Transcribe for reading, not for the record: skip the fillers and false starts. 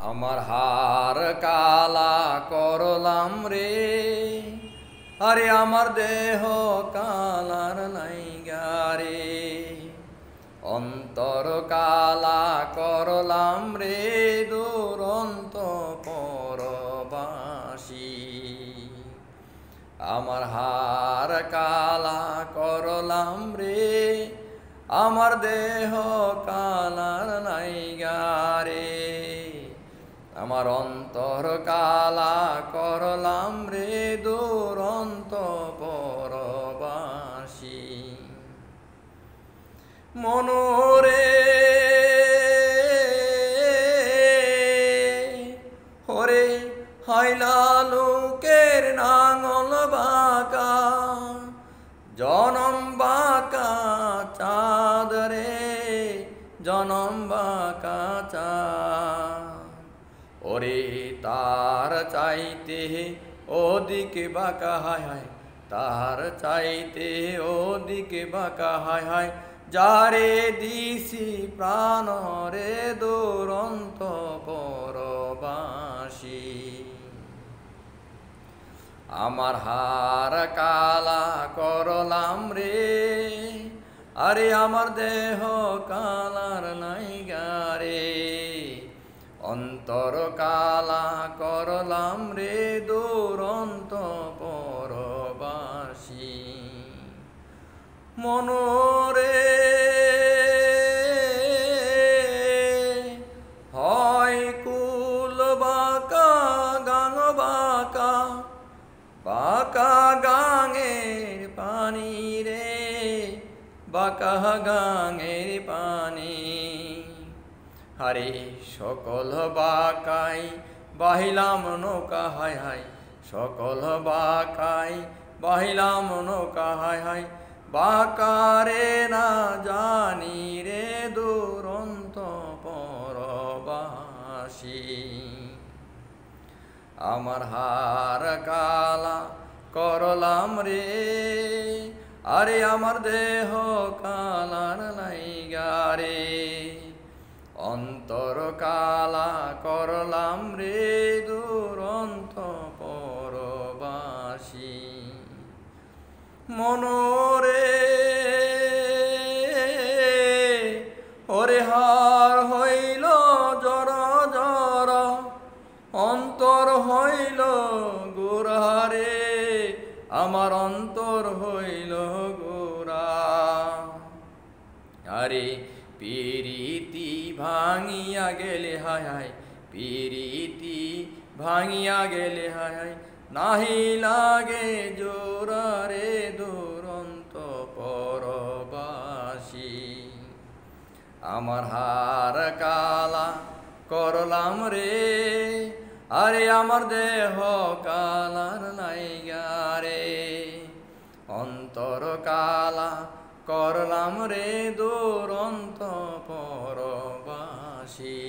আমার হার কালা করলাম রে, আরে আমার দেহ কালার নাইগা রে। অন্তর কালা করলাম রে, দুরন্ত পরবাসী। আমার হার কালা করলাম রে, আমার দেহ কালার নাইগা রে। আমার অন্তর কালা করলাম রে, দুরন্ত পরবাসী। মনোরে হরে হাইলা লোকের নাঙল বাঁকা, জনম বাঁকা চাঁদ রে, জনম বাঁকা চাঁদ। ওরে তার চাইতে ওদিকে বাঁকা হায় হায়, তার চাইতে ওদিকে বাঁকা হায় হায়। যারে দিছি প্রাণ রে, দুরন্ত পরবাসী। আমার হার কালা করলাম রে, আরে আমার দেহ কালার নাইগা রে। অন্তর কালা করলাম রে, দুরন্ত পরবাসী। মনোরে হয় কুল বাঁকা, গাঙ বাঁকা, বাঁকা গাঙের পানি রে, বাঁকা গাঙের পানি। আরে সকল বাঁকাই বাহিলাম নৌকা হায় হায়, সকল বাঁকাই বাহিলাম নৌকা হায় হায়। বাঁকারে না জানি রে, দুরন্ত পরবাসী। আমার হার কালা করলাম রে, আরে আমার দেহ কালার নাইগা রে। অন্তর কালা করলাম রে, দুরন্ত পরবাসী। মনোরে ওরে হার হইল জর জর, অন্তর হইল গোরারে, আমার অন্তর হইল গোরা। আরে পিরিতি ভাঙিয়া গেলে হায় হায়, পিরিতি ভাঙিয়া গেলে হায় হায়। নাহি লাগে জোরা রে, দুরন্ত পরবাসী। আমার হার কালা করলাম রে, আরে আমার দেহ কালার নাইগা রে। অন্তর কালা করলাম রে, দুরন্ত পরবাসী।